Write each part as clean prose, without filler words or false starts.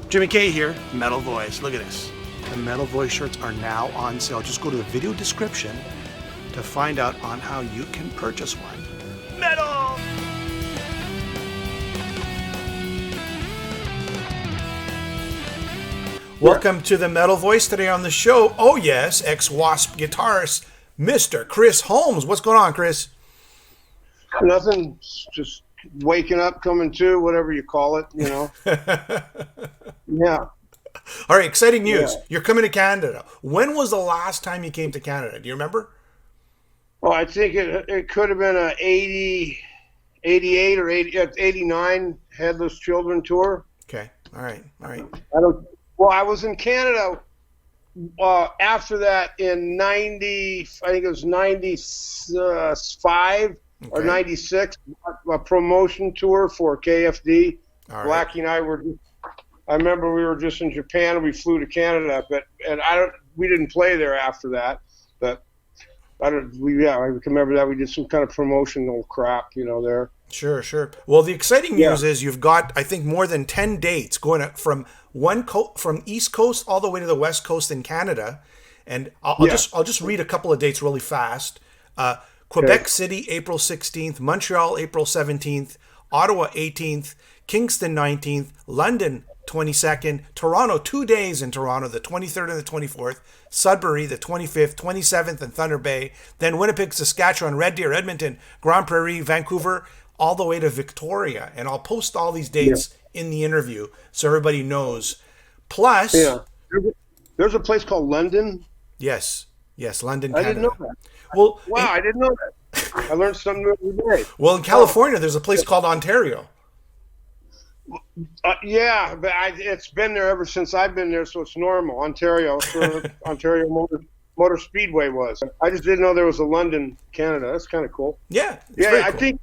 Jimmy K here, Metal Voice. Look at this. The Metal Voice shirts are now on sale. Just go to the video description to find out on how you can purchase one. Metal! Welcome to the Metal Voice. Today on the show, oh yes, ex-W.A.S.P guitarist, Mr. Chris Holmes. What's going on, Chris? Nothing, just waking up, coming to, whatever you call it, you know. Yeah. All right, exciting news. Yeah. You're coming to Canada. When was the last time you came to Canada? Do you remember? Well, I think it could have been a 88 or 89 Headless Children tour. Okay. All right. Well, I was in Canada after that in 90, I think it was 95 or 96, a promotion tour for KFD. All right. Blackie and I I remember we were just in Japan and we flew to Canada, we didn't play there after that, but I can remember that we did some kind of promotional crap, there. Sure. Well, the exciting news is you've got, I think, more than 10 dates going from from East Coast all the way to the West Coast in Canada, and I'll just read a couple of dates really fast. Quebec City, April 16th, Montreal, April 17th, Ottawa 18th, Kingston 19th, London 22nd, Toronto 2 days in Toronto, the 23rd and the 24th, Sudbury the 25th, 27th, and Thunder Bay, then Winnipeg, Saskatchewan, Red Deer, Edmonton, Grand Prairie, Vancouver, all the way to Victoria. And I'll post all these dates in the interview so everybody knows. Plus, there's a place called London. Yes, London, Canada. I didn't know that. Well, I didn't know that. I learned something new every day. Well, in California, there's a place called Ontario. But it's been there ever since I've been there, so it's normal. Ontario, where Ontario Motor Speedway was. I just didn't know there was a London, Canada. That's kind of cool. Yeah, I cool. think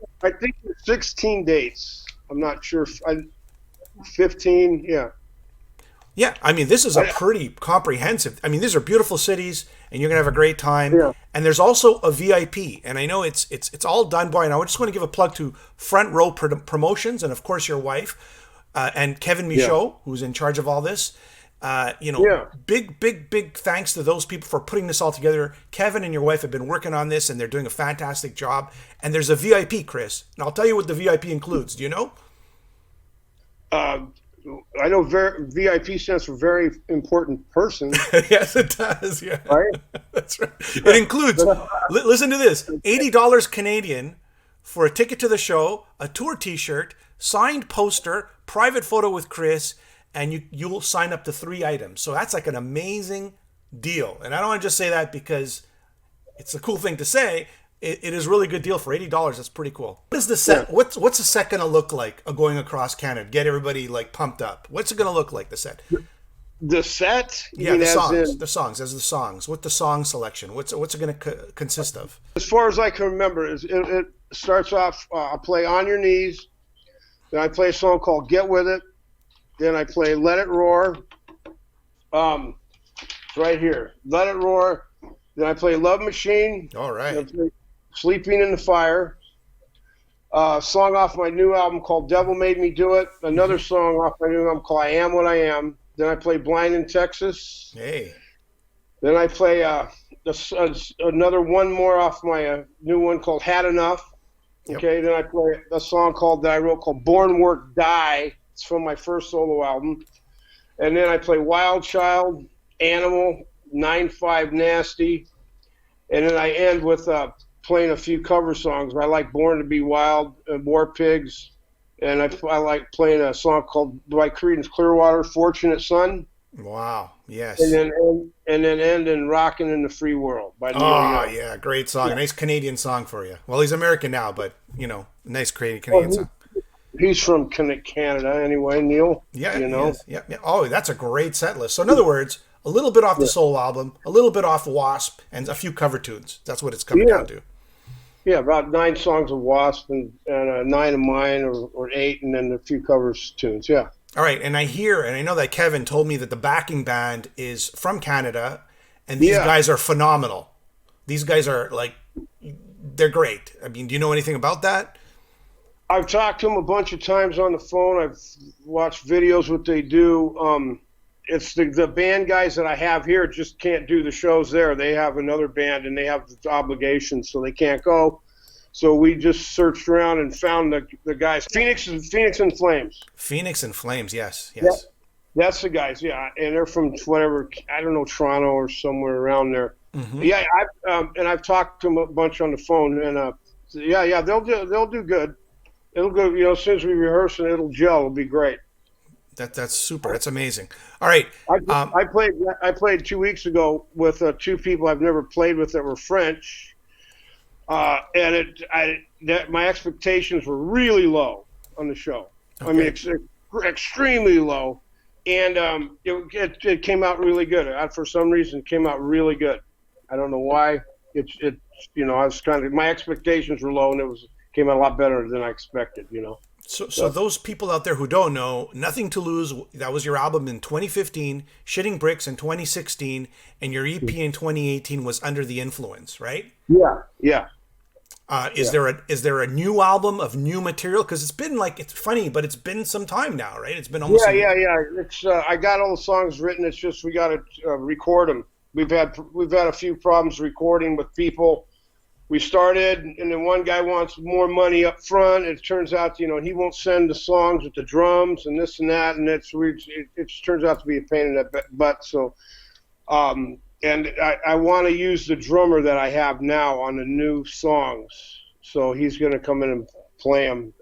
there's 16 dates. I'm not sure. 15. Yeah. Yeah, I mean, this is a pretty comprehensive. I mean, these are beautiful cities, and you're gonna have a great time. Yeah. And there's also a VIP, and I know it's all done by. And I just want to give a plug to Front Row Promotions, and of course your wife, and Kevin Michaud, who's in charge of all this. Big thanks to those people for putting this all together. Kevin and your wife have been working on this, and they're doing a fantastic job. And there's a VIP, Chris, and I'll tell you what the VIP includes. Do you know? I know VIP stands for very important person. Yes, it does. Yeah, right. That's right. It includes. Listen to this: $80 Canadian for a ticket to the show, a tour T-shirt, signed poster, private photo with Chris, and you will sign up to 3 items. So that's like an amazing deal. And I don't want to just say that because it's a cool thing to say. It is a really good deal for $80. That's pretty cool. What is the set? Yeah. What's the set going to look like going across Canada? Get everybody like pumped up. What's it going to look like, the set? The set? The songs. What the song selection? What's it going to consist of? As far as I can remember, it starts off, I play On Your Knees. Then I play a song called Get With It. Then I play Let It Roar. Right here. Let It Roar. Then I play Love Machine. All right. Sleeping in the Fire, song off my new album called Devil Made Me Do It, another song off my new album called I Am What I Am. Then I play Blind in Texas. Hey. Then I play another one more off my new one called Had Enough. Yep. Okay, then I play a song that I wrote called Born, Work, Die. It's from my first solo album. And then I play Wild Child, Animal, 9-5 Nasty. And then I end with playing a few cover songs. I like Born to Be Wild, War Pigs, and I like playing a song called by Creedence Clearwater, Fortunate Son. Wow, yes. And then end in Rockin' in the Free World by Neil Young. Yeah, great song. Yeah. Nice Canadian song for you. Well, he's American now, but, nice Canadian song. He's from Canada anyway, Neil. Yeah, Yeah. Oh, that's a great set list. So in other words, a little bit off the solo album, a little bit off W.A.S.P, and a few cover tunes. That's what it's coming down to. Yeah, about 9 songs of W.A.S.P and 9 of mine, or 8, and then a few covers tunes. Yeah. All right, and I know that Kevin told me that the backing band is from Canada, and these guys are phenomenal. These guys are they're great. I mean, do you know anything about that? I've talked to them a bunch of times on the phone. I've watched videos what they do. It's the band guys that I have here just can't do the shows there. They have another band and they have obligations, so they can't go. So we just searched around and found the guys. Phoenix and Flames. Phoenix and Flames, yes, Yeah, yes. that's the guys, yeah. And they're from whatever, I don't know, Toronto or somewhere around there. Yeah, I've talked to them a bunch on the phone, and yeah, they'll do good. It'll go, as soon as we rehearse and it'll gel, it'll be great. That's super. That's amazing. All right. I played 2 weeks ago with two people I've never played with that were French, and my expectations were really low on the show. Okay. I mean, extremely low, and it came out really good. For some reason, it came out really good. I don't know why. I was my expectations were low, and came out a lot better than I expected. So those people out there who don't know, Nothing to Lose, that was your album in 2015, Shitting Bricks in 2016, and your EP in 2018 was Under the Influence, right? Yeah. Is there a new album of new material? Because it's funny, but it's been some time now, right? It's been almost yeah. It's I got all the songs written. It's just we got to record them. We've had a few problems recording with people. We started, and then one guy wants more money up front. It turns out, he won't send the songs with the drums and this and that, and it turns out to be a pain in the butt. So, and I want to use the drummer that I have now on the new songs. So he's going to come in and play them.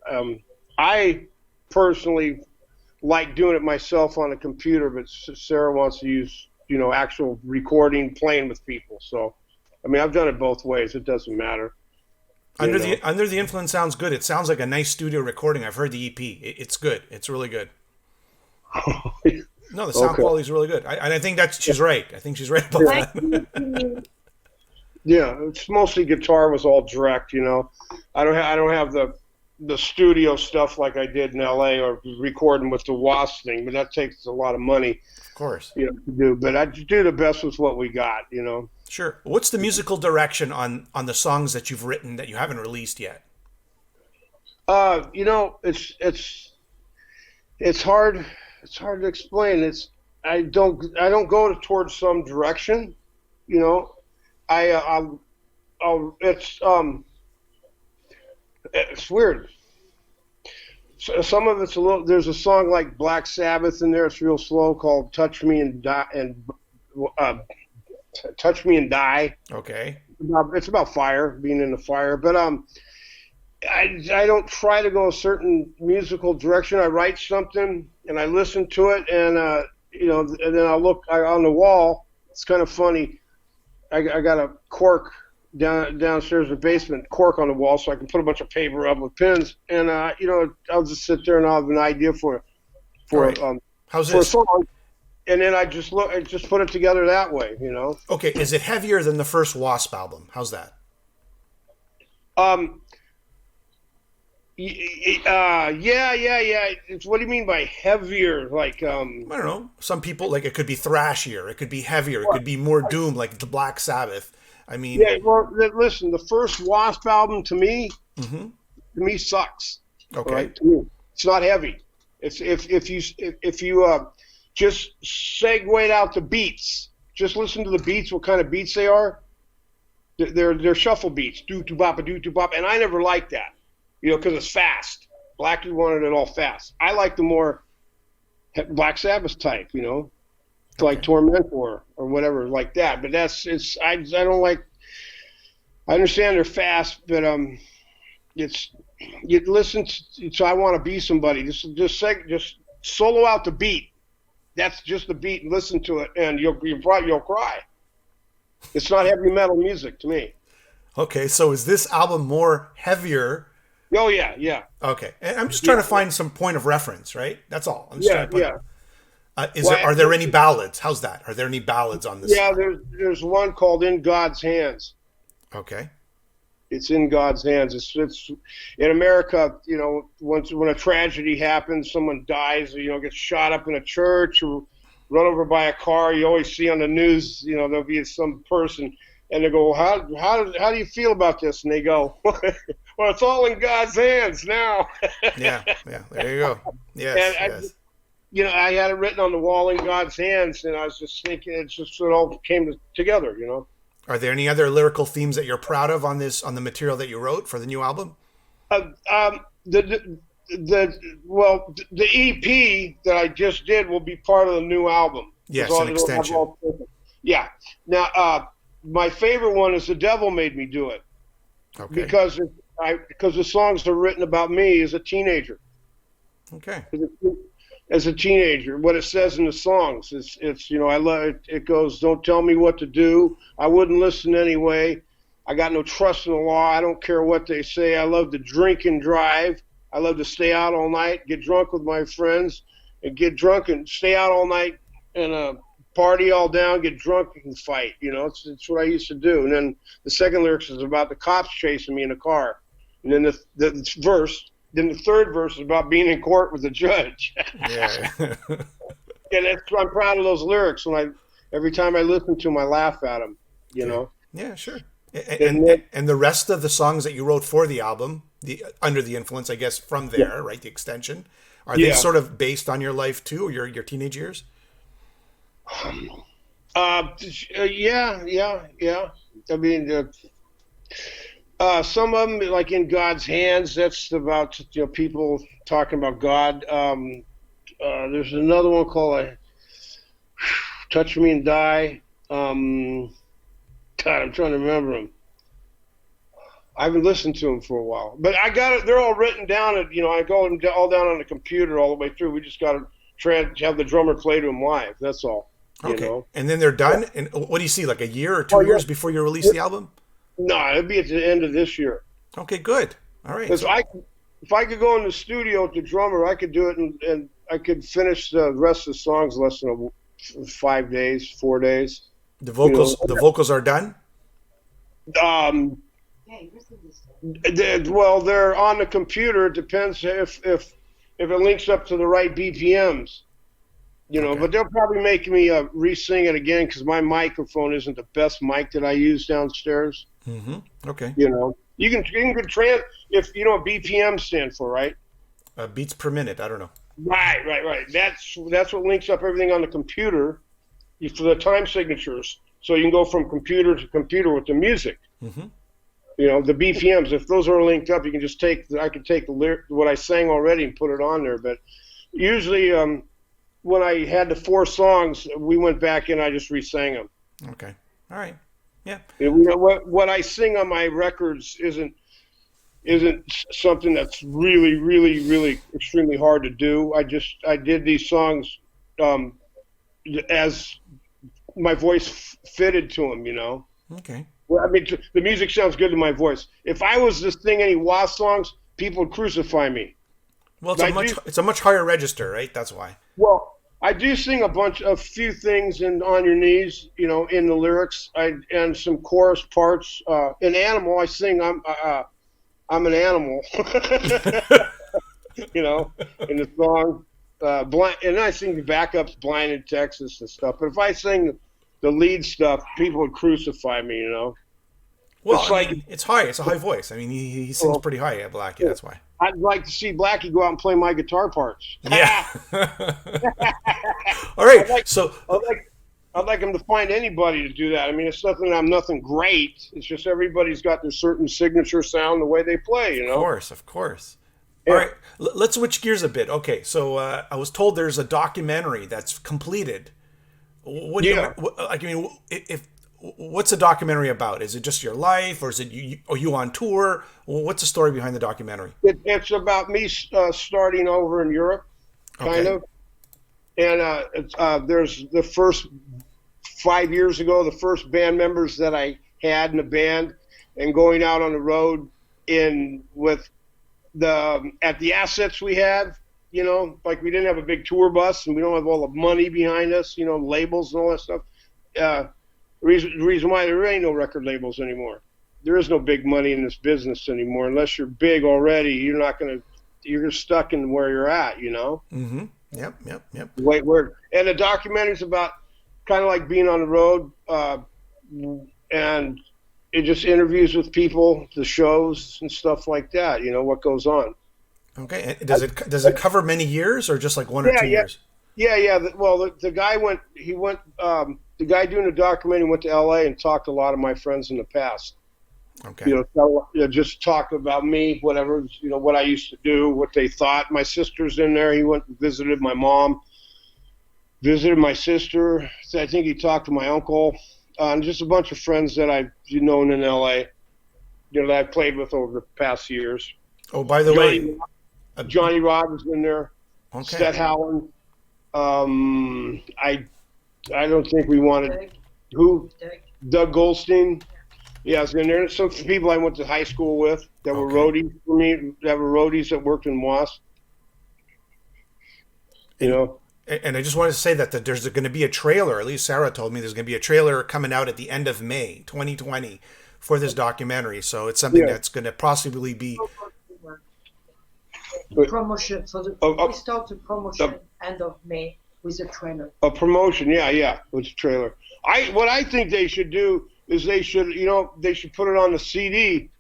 I personally like doing it myself on a computer, but Sarah wants to use, actual recording, playing with people. So. I mean, I've done it both ways. It doesn't matter. Under the Influence sounds good. It sounds like a nice studio recording. I've heard the EP. It's good. It's really good. No, the sound quality is really good. I think she's right. I think she's right about that. Yeah, it's mostly guitar was all direct. I don't have the studio stuff like I did in LA or recording with the W.A.S.P thing, but that takes a lot of money. Of course. To do. But I do the best with what we got. Sure. What's the musical direction on the songs that you've written that you haven't released yet? It's hard to explain. I don't go towards some direction. It's weird. Some of it's a little. There's a song like Black Sabbath in there. It's real slow called "Touch Me and Die" Touch Me and Die. Okay. It's about fire, being in the fire. But I don't try to go a certain musical direction. I write something and I listen to it, and and then I'll look on the wall. It's kind of funny. I got a cork downstairs in the basement, cork on the wall, so I can put a bunch of paper up with pins, and I'll just sit there and I'll have an idea for How's for this? a song. And then I just put it together that way, Okay, is it heavier than the first W.A.S.P album? How's that? Yeah. It's, what do you mean by heavier? Like, I don't know. Some people, it could be thrashier, it could be heavier, it could be more doom, like the Black Sabbath. I mean, yeah. Well, listen, the first W.A.S.P album to me sucks. Okay, right? To me, it's not heavy. If you just segue out the beats. Just listen to the beats, what kind of beats they are. They're shuffle beats, do-do-bop, and I never liked that, because it's fast. Blackie wanted it all fast. I like the more Black Sabbath type, like Tormentor or whatever like that. But I don't like. I understand they're fast, but you listen. So I Want to Be Somebody. Just solo out the beat. That's just the beat, and listen to it, and you'll cry. It's not heavy metal music to me. Okay, so is this album more heavier? Oh yeah. Okay, and I'm just trying to find some point of reference, right? That's all. I'm just trying to Are there any ballads? How's that? Are there any ballads on this? Yeah, there's one called "In God's Hands." Okay. It's in God's hands. It's in America. When a tragedy happens, someone dies, gets shot up in a church or run over by a car. You always see on the news, there'll be some person, and they go, "How do you feel about this?" And they go, Well, it's all in God's hands now. Yeah, yeah. There you go. And Yes, yes. I had it written on the wall in God's hands, and I was just thinking, it all came together. Are there any other lyrical themes that you're proud of on the material that you wrote for the new album? Uh, um, the EP that I just did will be part of the new album. Yes, an extension. Yeah. Now, my favorite one is "The Devil Made Me Do It," Okay. because the songs are written about me as a teenager. Okay. As a teenager, what it says in the songs it's I love it. It goes, "Don't tell me what to do. I wouldn't listen anyway. I got no trust in the law. I don't care what they say. I love to drink and drive. I love to stay out all night, get drunk with my friends, and get drunk and stay out all night and party all down, get drunk and fight. It's what I used to do." And then the second lyrics is about the cops chasing me in a car. And then then the third verse is about being in court with the judge. Yeah. And I'm proud of those lyrics. Every time I listen to them, I laugh at them. Yeah, sure. And the rest of the songs that you wrote for the album, Under the Influence, I guess, from there, right? The extension, are they sort of based on your life too, or your teenage years? Yeah. I mean, some of them, like "In God's Hands," that's about people talking about God. There's another one called "Touch Me and Die." God, I'm trying to remember them. I haven't listened to them for a while, but I got it. They're all written down. I go all down on the computer all the way through. We just got to have the drummer play to them live. That's all. Okay. And then they're done. And what do you see? Like a year or 2 years before you release the album? No, it'll be at the end of this year. Okay, good. All right. Because if I could go in the studio with the drummer, I could do it, and I could finish the rest of the songs less than 5 days, 4 days. The vocals are done. They're on the computer. It depends if it links up to the right BPMs. Okay. But they'll probably make me re-sing it again because my microphone isn't the best mic that I use downstairs. Mm-hmm. Okay. You can if you know what BPM stand for, right? Beats per minute. I don't know. Right. That's what links up everything on the computer for the time signatures. So you can go from computer to computer with the music. Mm-hmm. The BPMs. If those are linked up, you can just I can take what I sang already and put it on there. But usually, when I had the 4 songs, we went back and I just re-sang them. Okay. All right. Yeah. What I sing on my records isn't something that's really, really, really extremely hard to do. I did these songs as my voice fitted to them. Okay. Well, I mean, the music sounds good to my voice. If I was to sing any W.A.S.P songs, people would crucify me. Well, it's a much higher register, right? That's why. Well, I do sing a few things in "On Your Knees," in the lyrics, and some chorus parts. In "Animal," I sing I'm an animal, in the song. And I sing the backups, "Blind in Texas" and stuff. But if I sing the lead stuff, people would crucify me. Well, it's high. It's a high voice. I mean, he sings pretty high at Blackie. Yeah. That's why. I'd like to see Blackie go out and play my guitar parts. Yeah. All right. I'd like him to find anybody to do that. I mean, it's I'm nothing great. It's just everybody's got their certain signature sound, the way they play. Of course. Yeah. All right. Let's switch gears a bit. Okay. So I was told there's a documentary that's completed. What do you? What's the documentary about? Is it just your life, or is it you on tour? What's the story behind the documentary? It's about me starting over in Europe, kind of. And there's the first 5 years ago, the first band members that I had in the band, and going out on the road with at the assets we have. Like we didn't have a big tour bus, and we don't have all the money behind us. Labels and all that stuff. The reason why there ain't no record labels anymore. There is no big money in this business anymore. Unless you're big already, you're stuck in where you're at, Mm-hmm. Yep. Wait, word. And the documentary's about kind of like being on the road, and it just interviews with people, the shows and stuff like that. What goes on. Okay. And does it cover many years or just like 1 or 2 years? Yeah. Well, the guy the guy doing the documentary went to L.A. and talked to a lot of my friends in the past. Okay. Just talk about me, whatever, what I used to do, what they thought. My sister's in there. He went and visited my mom, visited my sister. So I think he talked to my uncle, and just a bunch of friends that I've known in L.A., that I played with over the past years. Oh, by the way. Johnny Rod was in there. Okay. Seth Halen. I don't think we wanted who? Doug Goldstein. Yeah, I was in there. Some people I went to high school with that were roadies for me, that were roadies that worked in W.A.S.P. And I just wanted to say that there's going to be a trailer, at least Sarah told me there's going to be a trailer coming out at the end of May 2020 for this documentary. So it's something that's going to possibly be... Promotion for the we start the promotion end of May with a trailer. A promotion, yeah, with a trailer. What I think they should do is they should put it on the CD,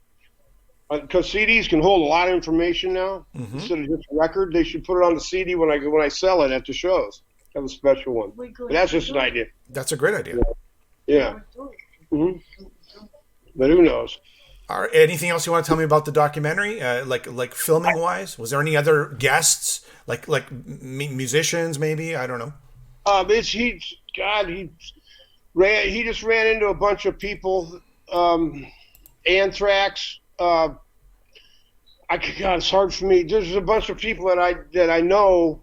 because CDs can hold a lot of information now instead of just a record. They should put it on the CD when I sell it at the shows. Have a special one. But that's just an idea. That's a great idea. Yeah. Mm-hmm. But who knows? Anything else you want to tell me about the documentary, like filming wise? Was there any other guests, like musicians maybe? I don't know. He just ran into a bunch of people. Anthrax. God, it's hard for me. There's a bunch of people that I know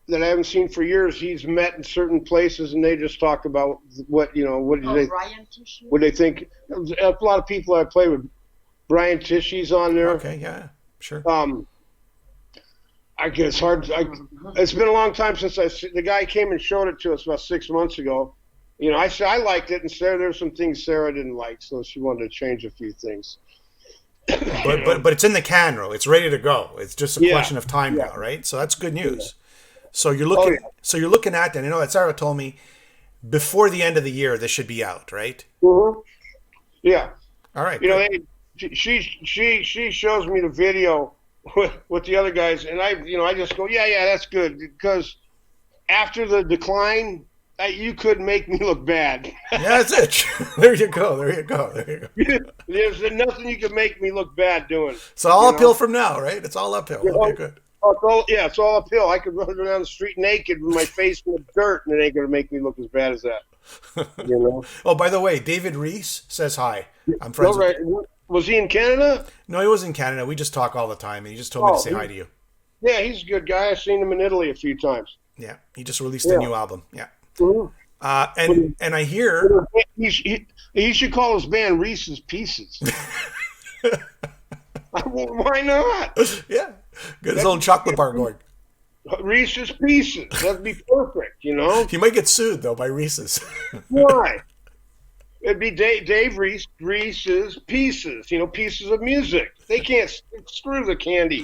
that I haven't seen for years. He's met in certain places, and they just talk about what they think. A lot of people I play with. Brian Tishy's on there. Okay, yeah, sure. It's hard. It's been a long time since the guy came and showed it to us about 6 months ago. I said I liked it, and there's some things Sarah didn't like, so she wanted to change a few things. But it's in the can, Ro. It's ready to go. It's just a question of time now, right? So that's good news. Yeah. So you're looking. So you're looking at, and I know that Sarah told me before the end of the year this should be out, right? Mm-hmm. Yeah. All right. She shows me the video with the other guys, and I just go, yeah, that's good, because after the decline, you could make me look bad. Yeah, that's it. There you go. There's nothing you can make me look bad doing. It's all uphill from now, right? It's all uphill. Okay, good. It's all uphill. I could run down the street naked with my face in the dirt, and it ain't gonna make me look as bad as that. Oh, by the way, David Reese says hi. I'm friends with him. Was he in Canada? No, he was in Canada. We just talk all the time, and he just told me to say hi to you. Yeah, he's a good guy. I've seen him in Italy a few times. Yeah, he just released a new album. Yeah. Mm-hmm. And I hear he should call his band Reese's Pieces. Why not? Yeah, get his own chocolate bar going. Reese's Pieces. That'd be perfect. He might get sued though by Reese's. Why? It'd be Dave Reese's Pieces. Pieces of music. They can't screw the candy.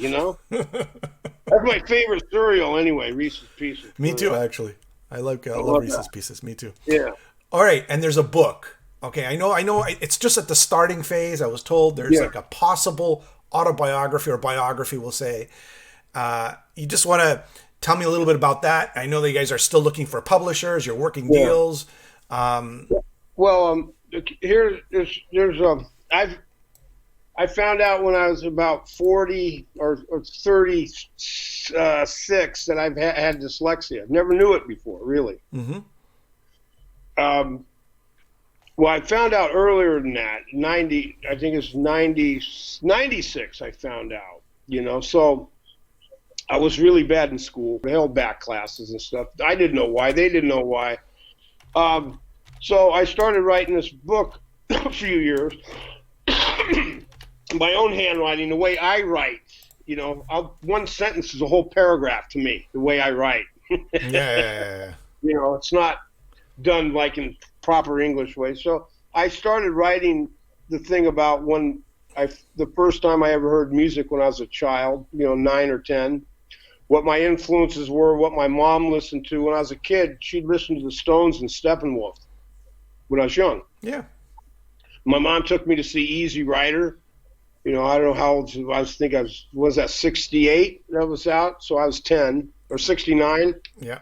That's my favorite cereal anyway. Reese's Pieces. Me too, actually. I love Reese's Pieces. Me too. Yeah. All right, and there's a book. Okay, I know. It's just at the starting phase. I was told there's like a possible autobiography or biography, we'll say. You just want to tell me a little bit about that. I know that you guys are still looking for publishers. You're working deals. Well, I found out when I was about 40 or 36 that I've had dyslexia. Never knew it before, really. Mm-hmm. Well, I found out earlier than that, 96 I found out, so I was really bad in school. They held back classes and stuff. I didn't know why. They didn't know why. So I started writing this book a few years, my own handwriting, the way I write. One sentence is a whole paragraph to me, the way I write. Yeah. It's not done like in proper English way. So I started writing the thing about the first time I ever heard music when I was a child, 9 or 10. What my influences were, what my mom listened to. When I was a kid, she'd listen to the Stones and Steppenwolf when I was young. Yeah. My mom took me to see Easy Rider. You know, I don't know how old was that 68 that was out? So I was 10 or 69. Yeah.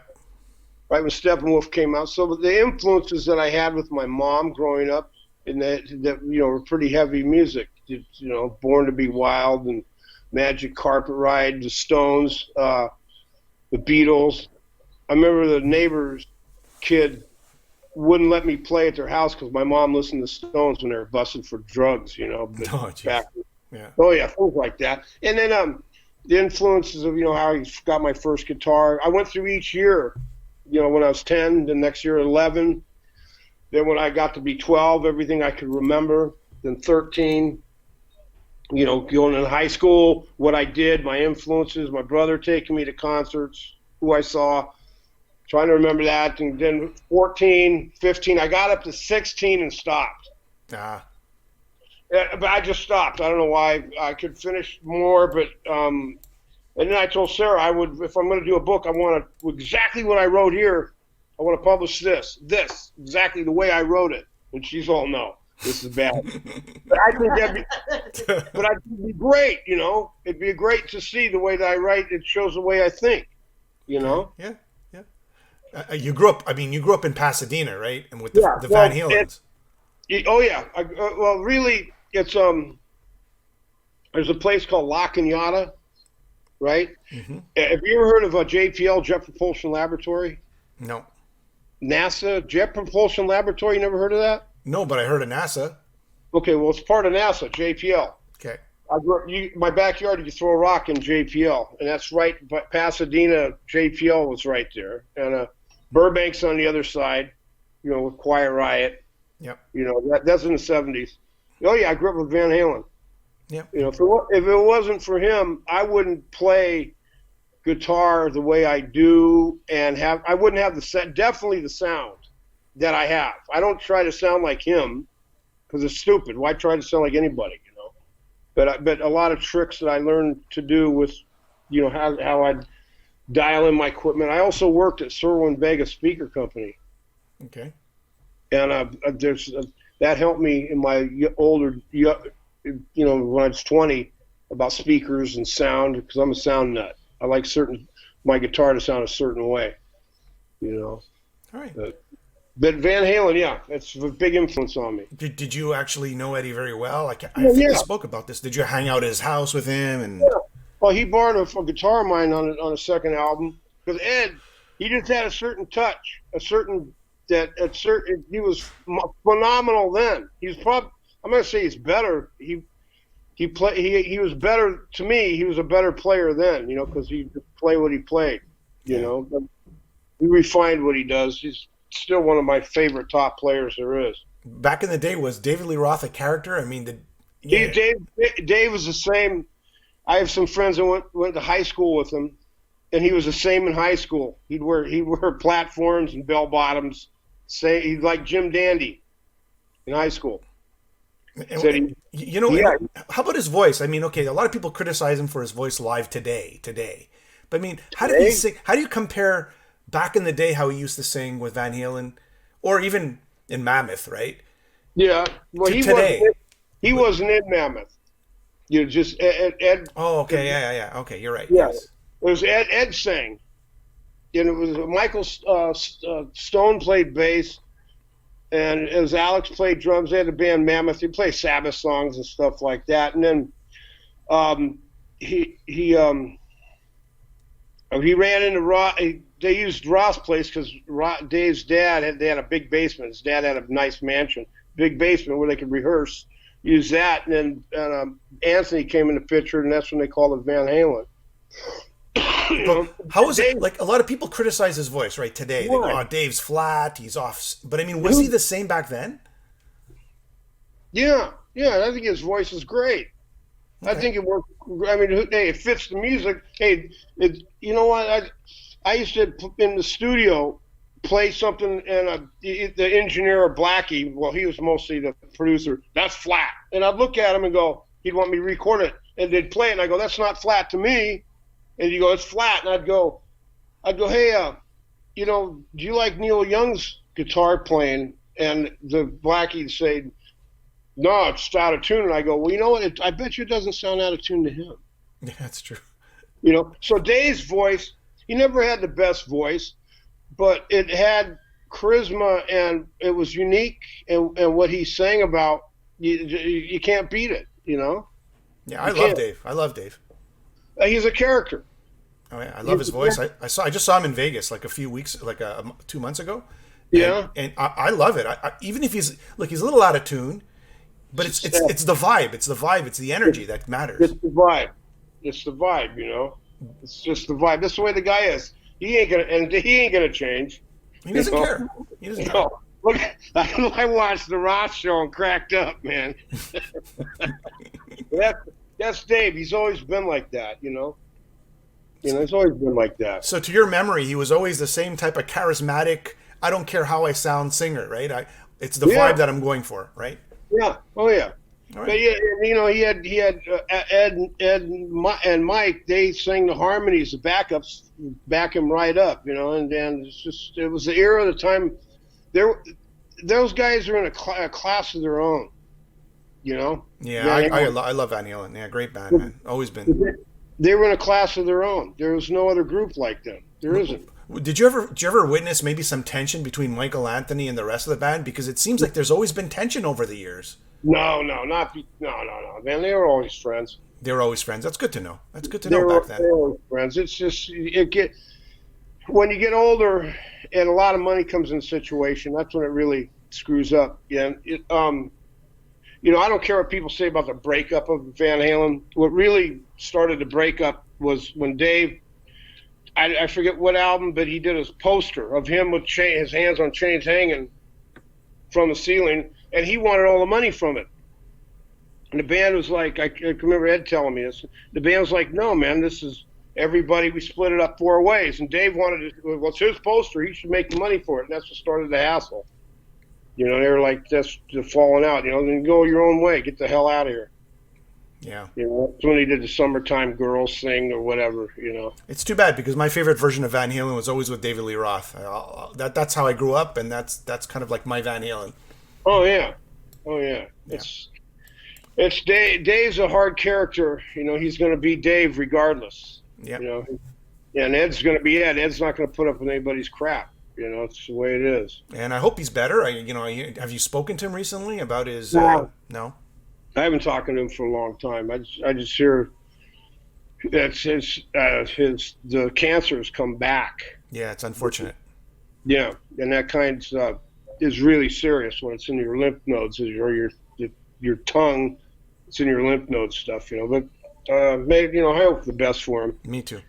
Right when Steppenwolf came out. So the influences that I had with my mom growing up in that you know, were pretty heavy music. You know, Born to Be Wild and Magic Carpet Ride, the Stones, the Beatles. I remember the neighbor's kid wouldn't let me play at their house because my mom listened to Stones when they were busted for drugs, you know. Back, yeah. Oh yeah, things like that. And then the influences of, you know, how I got my first guitar. I went through each year, you know, when I was 10, the next year 11. Then when I got to be 12, everything I could remember. Then 13, you know, going in high school, what I did, my influences, my brother taking me to concerts, who I saw. Trying to remember that. And then 14, 15, I got up to 16 and stopped. Ah. But I just stopped. I don't know why. I could finish more, but and then I told Sarah if I'm going to do a book, I want to exactly what I wrote here. I want to publish this exactly the way I wrote it. And she's all, no, this is bad. But I think that'd be great. You know, it'd be great to see the way that I write. It shows the way I think. You know. Yeah. You grew up in Pasadena, right? And with the Van Halens. Oh yeah. Well, really, it's there's a place called La Cañada, right? Mm-hmm. Have you ever heard of JPL, Jet Propulsion Laboratory? No. NASA Jet Propulsion Laboratory. You never heard of that? No, but I heard of NASA. Okay, well, it's part of NASA, JPL. Okay. My backyard, you could throw a rock in JPL, and that's right. But Pasadena, JPL was right there, and Burbank's on the other side. You know, with Quiet Riot. Yep. You know, that's in the 70s. Oh yeah, I grew up with Van Halen. Yeah. You know, if it wasn't for him, I wouldn't play guitar the way I do, and I wouldn't have definitely the sound that I have. I don't try to sound like him because it's stupid. Why try to sound like anybody, you know? But a lot of tricks that I learned to do with, you know, how I dial in my equipment. I also worked at Sirwin Vega Speaker Company. Okay. And that helped me in my older, you know, when I was 20, about speakers and sound, because I'm a sound nut. I like my guitar to sound a certain way, you know. All right. But Van Halen, yeah, it's a big influence on me. Did you actually know Eddie very well? I think we spoke about this. Did you hang out at his house with him? And well, he borrowed a guitar of mine on a second album, because Ed, he just had a certain touch, he was phenomenal then. He was I'm going to say he's better. He was better to me. He was a better player then, you know, because he could play what he played, you know. But he refined what he does. He's still one of my favorite top players there is. Back in the day, was David Lee Roth a character? I mean, Dave was the same. I have some friends that went to high school with him, and he was the same in high school. He'd wear platforms and bell bottoms. He's like Jim Dandy in high school. You know, how about his voice? I mean, okay, a lot of people criticize him for his voice live today. But I mean, how did he sing? How do you compare back in the day how he used to sing with Van Halen, or even in Mammoth, right? Yeah, well, he wasn't in Mammoth. You know, just Ed. Oh, okay, yeah. Okay, you're right. Yeah. Yes. It was Ed sang. And it was Michael Stone played bass, and as Alex played drums, they had a band Mammoth. He played Sabbath songs and stuff like that. And then he ran into Ross. They used Ross' place because Dave's dad they had a big basement. His dad had a nice mansion, big basement where they could rehearse. Use that, and then Anthony came in the picture, and that's when they called it Van Halen. You know, how is it? Like, a lot of people criticize his voice, right? Today, they go, "Oh, Dave's flat, he's off." But I mean, was he the same back then? Yeah. I think his voice is great. Okay. I think it works. I mean, hey, it fits the music. Hey, you know what? I used to in the studio play something, and the engineer Blackie, well, he was mostly the producer. That's flat, and I'd look at him and go, he'd want me to record it, and they'd play it, and I go, that's not flat to me. And you go, it's flat. And I'd go, hey, you know, do you like Neil Young's guitar playing? And the Blackie'd say, no, it's out of tune. And I go, well, you know what? I bet you it doesn't sound out of tune to him. Yeah, that's true. You know, so Dave's voice, he never had the best voice, but it had charisma and it was unique. And what he sang about, you can't beat it, you know? Yeah, I love Dave. I love Dave. He's a character. Oh, yeah, I love his voice. I just saw him in Vegas like a few weeks, like 2 months ago. Yeah, and I love it. Even if he's a little out of tune, but it's the vibe. It's the vibe. It's the energy that matters. It's the vibe. It's the vibe. You know, it's just the vibe. That's the way the guy is. He ain't gonna change. He doesn't care. He doesn't care. Look, I watched the Ross show and cracked up, man. That's Dave. He's always been like that. You know, he's always been like that. So, to your memory, he was always the same type of charismatic, I don't care how I sound singer, right? It's the vibe that I'm going for, right? Yeah. Oh yeah. Right. But yeah, you know, he had Ed and Mike. They sang the harmonies, the backups, back him right up, you know. And it was the era of the time. Those guys are in a class of their own, you know. Yeah, I love Van Halen. Yeah, great band, man. Always been. They were in a class of their own. There was no other group like them. There isn't. Did you ever witness maybe some tension between Michael Anthony and the rest of the band? Because it seems like there's always been tension over the years. No, man. They were always friends. They were always friends. That's good to know. That's good to know back then. They were always friends. It's just when you get older and a lot of money comes in the situation, that's when it really screws up. Yeah. You know, I don't care what people say about the breakup of Van Halen. What really started the breakup was when Dave, I forget what album, but he did a poster of him with his hands on chains hanging from the ceiling, and he wanted all the money from it. And the band was like, I can remember Ed telling me this. The band was like, no, man, this is everybody. We split it up 4 ways. And Dave wanted it. Well, it's his poster. He should make the money for it. And that's what started the hassle. You know, they were like, that's falling out. You know, then go your own way. Get the hell out of here. Yeah. You know, that's when he did the Summertime Girls thing or whatever, you know. It's too bad because my favorite version of Van Halen was always with David Lee Roth. That's how I grew up, and that's kind of like my Van Halen. Oh, yeah. It's Dave's a hard character. You know, he's going to be Dave regardless. Yeah. You know, and Ed's going to be Ed. Ed's not going to put up with anybody's crap. You know, it's the way it is. And I hope he's better. Have you spoken to him recently about his? No. I haven't talked to him for a long time. I just hear that the cancer has come back. Yeah, it's unfortunate. Yeah, and that kind of stuff is really serious when it's in your lymph nodes or your tongue. It's in your lymph node stuff, you know. But maybe, you know, I hope the best for him. Me too.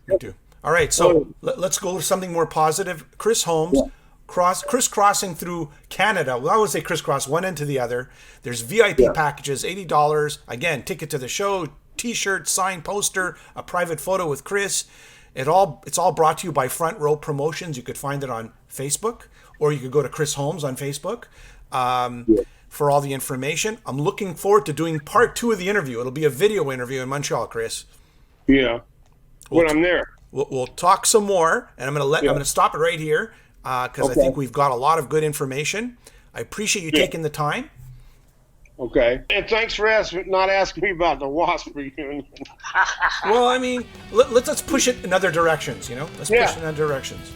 All right, so let's go to something more positive. Chris Holmes. Yeah. Crisscrossing through Canada. Well, I would say crisscross one end to the other. There's VIP packages, $80. Again, ticket to the show, T-shirt, signed poster, a private photo with Chris. It's all brought to you by Front Row Promotions. You could find it on Facebook, or you could go to Chris Holmes on Facebook for all the information. I'm looking forward to doing part 2 of the interview. It'll be a video interview in Montreal, Chris. Yeah, when I'm there. We'll talk some more, and I'm going to stop it right here. Because I think we've got a lot of good information. I appreciate you taking the time. Okay. And thanks for not asking me about the W.A.S.P reunion. Well, I mean, let's push it in other directions, you know? Let's push it in other directions.